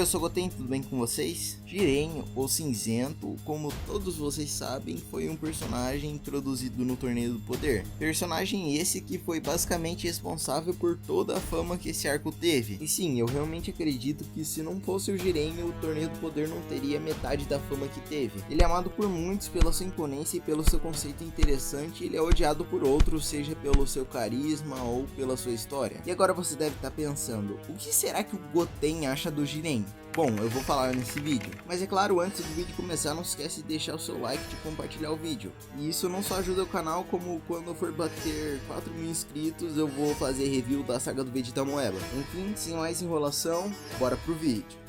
eu sou o Goten, tudo bem com vocês? Jiren, o Cinzento, como todos vocês sabem, foi um personagem introduzido no Torneio do Poder. Personagem esse que foi basicamente responsável por toda a fama que esse arco teve. E sim, eu realmente acredito que se não fosse o Jiren, o Torneio do Poder não teria metade da fama que teve. Ele é amado por muitos pela sua imponência e pelo seu conceito interessante, e ele é odiado por outros, seja pelo seu carisma ou pela sua história. E agora você deve estar pensando, o que será que o Goten acha do Jiren? Bom, eu vou falar nesse vídeo. Mas é claro, antes do vídeo começar, não esquece de deixar o seu like e de compartilhar o vídeo. E isso não só ajuda o canal, como quando eu for bater 4.000 inscritos, eu vou fazer review da saga do Vegeta Moeba. Enfim, sem mais enrolação, bora pro vídeo.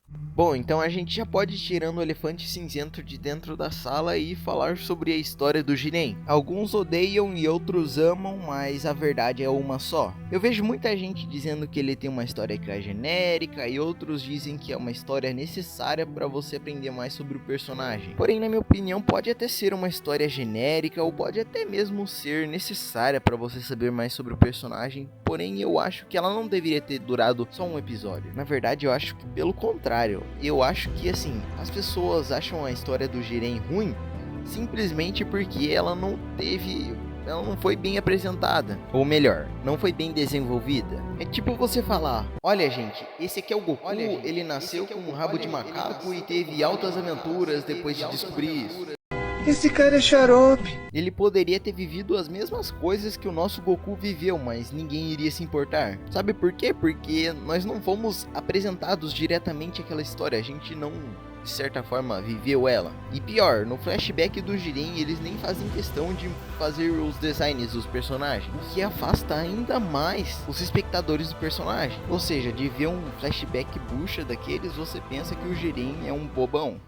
Bom, então a gente já pode ir tirando o elefante cinzento de dentro da sala e falar sobre a história do Jiren. Alguns odeiam e outros amam, mas a verdade é uma só. Eu vejo muita gente dizendo que ele tem uma história que é genérica e outros dizem que é uma história necessária para você aprender mais sobre o personagem. Porém, na minha opinião, pode até ser uma história genérica ou pode até mesmo ser necessária para você saber mais sobre o personagem. Porém, eu acho que ela não deveria ter durado só um episódio. Na verdade, eu acho que pelo contrário. Eu acho que assim, as pessoas acham a história do Jiren ruim simplesmente porque ela não foi bem apresentada, ou melhor, não foi bem desenvolvida. É tipo você falar, olha gente, esse aqui é o Goku, ele nasceu com um rabo de macaco e teve altas aventuras depois de descobrir isso. Esse cara é xarope. Ele poderia ter vivido as mesmas coisas que o nosso Goku viveu, mas ninguém iria se importar. Sabe por quê? Porque nós não fomos apresentados diretamente àquela história, a gente não, de certa forma, viveu ela. E pior, no flashback do Jiren, eles nem fazem questão de fazer os designs dos personagens, o que afasta ainda mais os espectadores do personagem. Ou seja, de ver um flashback bucha daqueles, você pensa que o Jiren é um bobão.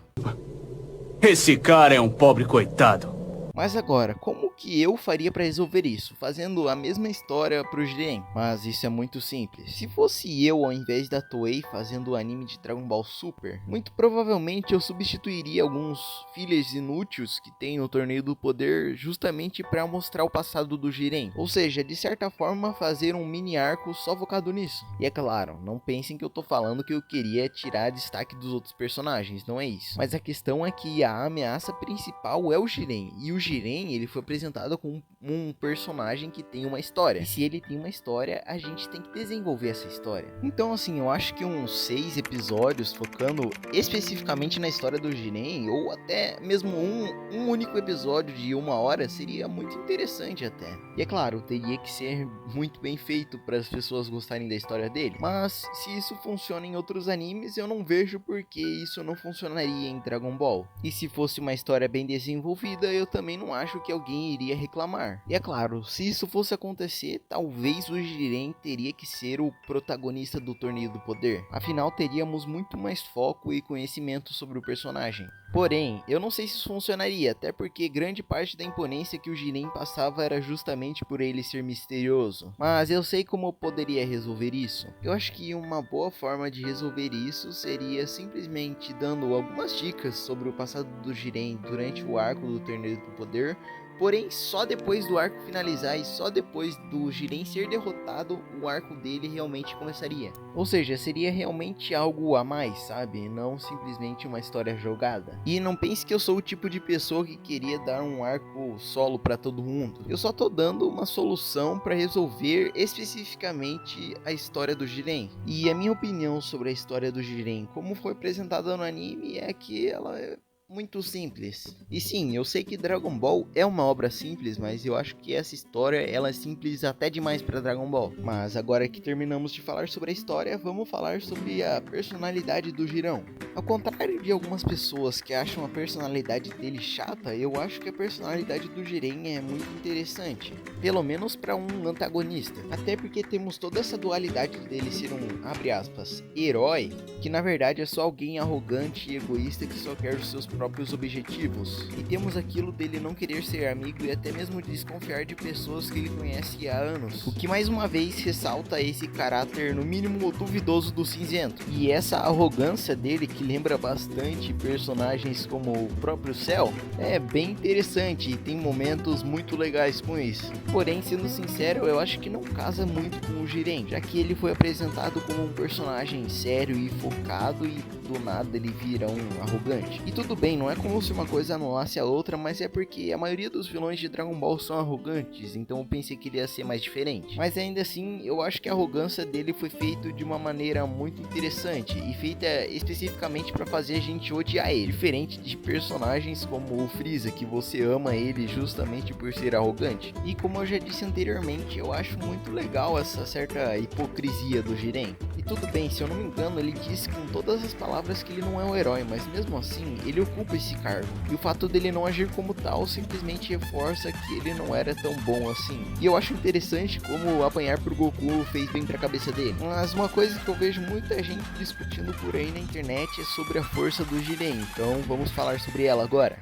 Esse cara é um pobre coitado. Mas agora, como que eu faria para resolver isso? Fazendo a mesma história pro Jiren? Mas isso é muito simples. Se fosse eu ao invés da Toei fazendo o anime de Dragon Ball Super, muito provavelmente eu substituiria alguns fillers inúteis que tem no Torneio do Poder justamente para mostrar o passado do Jiren. Ou seja, de certa forma fazer um mini arco só focado nisso. E é claro, não pensem que eu tô falando que eu queria tirar destaque dos outros personagens, não é isso. Mas a questão é que a ameaça principal é o Jiren, e o Jiren, ele foi apresentado como um personagem que tem uma história. E se ele tem uma história, a gente tem que desenvolver essa história. Então, assim, eu acho que uns 6 episódios focando especificamente na história do Jiren, ou até mesmo um único episódio de 1 hora, seria muito interessante até. E é claro, teria que ser muito bem feito para as pessoas gostarem da história dele. Mas, se isso funciona em outros animes, eu não vejo por que isso não funcionaria em Dragon Ball. E se fosse uma história bem desenvolvida, eu também não acho que alguém iria reclamar. E é claro, se isso fosse acontecer, talvez o Jiren teria que ser o protagonista do Torneio do Poder. Afinal, teríamos muito mais foco e conhecimento sobre o personagem. Porém, eu não sei se isso funcionaria, até porque grande parte da imponência que o Jiren passava era justamente por ele ser misterioso. Mas eu sei como eu poderia resolver isso. Eu acho que uma boa forma de resolver isso seria simplesmente dando algumas dicas sobre o passado do Jiren durante o arco do Torneio do Poder, porém só depois do arco finalizar e só depois do Jiren ser derrotado, o arco dele realmente começaria. Ou seja, seria realmente algo a mais, sabe? Não simplesmente uma história jogada. E não pense que eu sou o tipo de pessoa que queria dar um arco solo pra todo mundo. Eu só tô dando uma solução pra resolver especificamente a história do Jiren. E a minha opinião sobre a história do Jiren, como foi apresentada no anime, é que ela é muito simples. E sim, eu sei que Dragon Ball é uma obra simples, mas eu acho que essa história ela é simples até demais para Dragon Ball. Mas agora que terminamos de falar sobre a história, vamos falar sobre a personalidade do Jiren. Ao contrário de algumas pessoas que acham a personalidade dele chata, eu acho que a personalidade do Jiren é muito interessante, pelo menos para um antagonista. Até porque temos toda essa dualidade dele ser um, abre aspas, herói, que na verdade é só alguém arrogante e egoísta que só quer os seus próprios objetivos. E temos aquilo dele não querer ser amigo e até mesmo desconfiar de pessoas que ele conhece há anos. O que mais uma vez ressalta esse caráter no mínimo duvidoso do cinzento. E essa arrogância dele, que lembra bastante personagens como o próprio Cell, é bem interessante e tem momentos muito legais com isso. Porém, sendo sincero, eu acho que não casa muito com o Jiren, já que ele foi apresentado como um personagem sério e focado e do nada ele vira um arrogante. E tudo bem, não é como se uma coisa anulasse a outra, mas é porque a maioria dos vilões de Dragon Ball são arrogantes, então eu pensei que ele ia ser mais diferente. Mas ainda assim, eu acho que a arrogância dele foi feita de uma maneira muito interessante e feita especificamente para fazer a gente odiar ele, diferente de personagens como o Freeza, que você ama ele justamente por ser arrogante. E como eu já disse anteriormente, eu acho muito legal essa certa hipocrisia do Jiren. E tudo bem, se eu não me engano, ele disse com todas as palavras que ele não é um herói, mas mesmo assim, ele ocupa esse cargo. E o fato dele não agir como tal simplesmente reforça que ele não era tão bom assim. E eu acho interessante como apanhar pro Goku fez bem pra cabeça dele. Mas uma coisa que eu vejo muita gente discutindo por aí na internet é sobre a força do Jiren, então vamos falar sobre ela agora.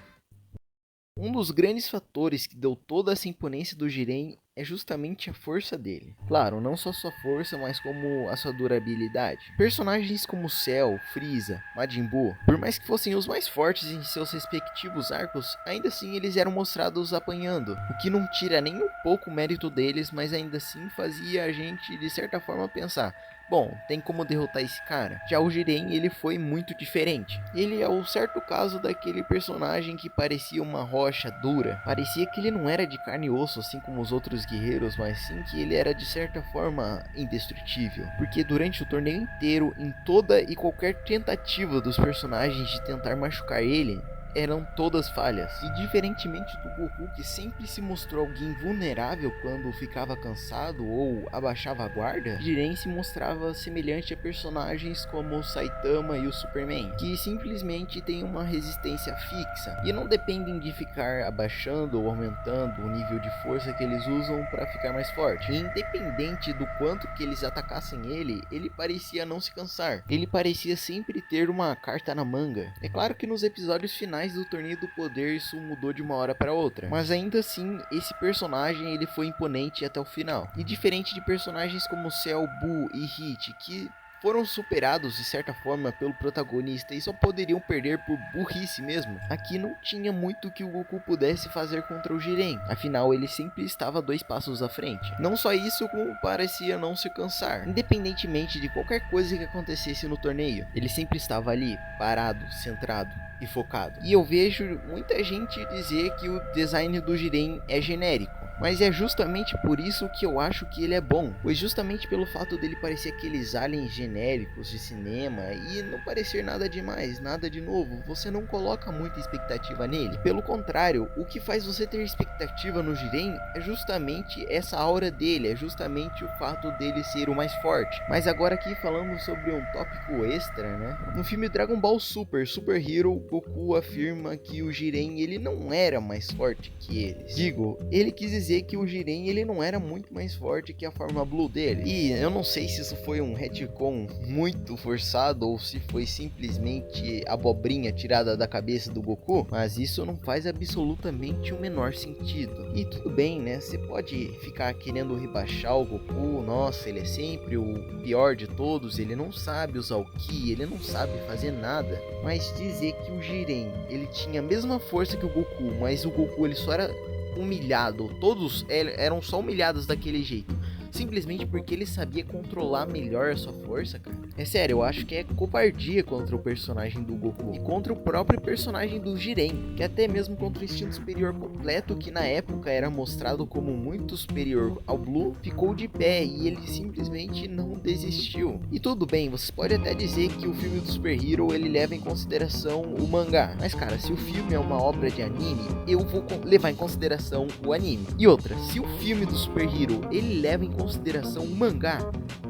Um dos grandes fatores que deu toda essa imponência do Jiren é justamente a força dele. Claro, não só sua força, mas como a sua durabilidade. Personagens como Cell, Freeza, Majin Buu, por mais que fossem os mais fortes em seus respectivos arcos, ainda assim eles eram mostrados apanhando, o que não tira nem um pouco o mérito deles, mas ainda assim fazia a gente de certa forma pensar: bom, tem como derrotar esse cara? Já o Jiren, ele foi muito diferente. Ele é o certo caso daquele personagem que parecia uma rocha dura. Parecia que ele não era de carne e osso, assim como os outros guerreiros, mas sim que ele era de certa forma indestrutível. Porque durante o torneio inteiro, em toda e qualquer tentativa dos personagens de tentar machucar ele, eram todas falhas. E diferentemente do Goku, que sempre se mostrou alguém vulnerável quando ficava cansado ou abaixava a guarda, Jiren se mostrava semelhante a personagens como o Saitama e o Superman, que simplesmente têm uma resistência fixa e não dependem de ficar abaixando ou aumentando o nível de força que eles usam para ficar mais forte. E independente do quanto que eles atacassem ele, ele parecia não se cansar. Ele parecia sempre ter uma carta na manga. É claro que nos episódios finais do Torneio do Poder isso mudou de uma hora para outra, mas ainda assim esse personagem ele foi imponente até o final. E diferente de personagens como Cell, Buu e Hit, que foram superados de certa forma pelo protagonista e só poderiam perder por burrice mesmo, aqui não tinha muito que o Goku pudesse fazer contra o Jiren, afinal ele sempre estava 2 passos à frente. Não só isso, como parecia não se cansar, independentemente de qualquer coisa que acontecesse no torneio, ele sempre estava ali, parado, centrado e focado. E eu vejo muita gente dizer que o design do Jiren é genérico, mas é justamente por isso que eu acho que ele é bom, pois justamente pelo fato dele parecer aqueles aliens genéricos de cinema e não parecer nada demais, nada de novo, você não coloca muita expectativa nele. Pelo contrário, o que faz você ter expectativa no Jiren é justamente essa aura dele, é justamente o fato dele ser o mais forte. Mas agora aqui falando sobre um tópico extra, né? No filme Dragon Ball Super Hero, Goku afirma que o Jiren ele não era mais forte que eles. Digo, ele quis dizer que o Jiren ele não era muito mais forte que a forma Blue dele. E eu não sei se isso foi um retcon muito forçado ou se foi simplesmente abobrinha tirada da cabeça do Goku, mas isso não faz absolutamente o menor sentido. E tudo bem, né? Você pode ficar querendo rebaixar o Goku, nossa, ele é sempre o pior de todos, ele não sabe usar o Ki, ele não sabe fazer nada, mas dizer que o Jiren ele tinha a mesma força que o Goku, mas o Goku ele só era humilhado, todos eram só humilhados daquele jeito, simplesmente porque ele sabia controlar melhor a sua força, cara. É sério, eu acho que é covardia contra o personagem do Goku e contra o próprio personagem do Jiren, que até mesmo contra o instinto superior completo, que na época era mostrado como muito superior ao Blue, ficou de pé e ele simplesmente não desistiu. E tudo bem, você pode até dizer que o filme do Super Hero ele leva em consideração o mangá, mas cara, se o filme é uma obra de anime, eu vou levar em consideração o anime. E outra, se o filme do Super Hero ele leva em consideração o mangá,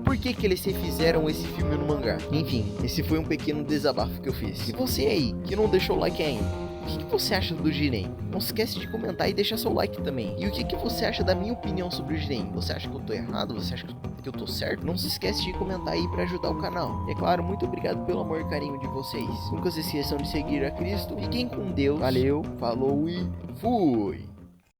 por que eles refizeram esse filme no mangá? Enfim, esse foi um pequeno desabafo que eu fiz. E você aí, que não deixou o like ainda, que você acha do Jiren? Não se esquece de comentar e deixar seu like também. E o que você acha da minha opinião sobre o Jiren? Você acha que eu tô errado? Você acha que eu tô certo? Não se esquece de comentar aí pra ajudar o canal. E é claro, muito obrigado pelo amor e carinho de vocês. Nunca se esqueçam de seguir a Cristo. Fiquem com Deus. Valeu, falou e fui!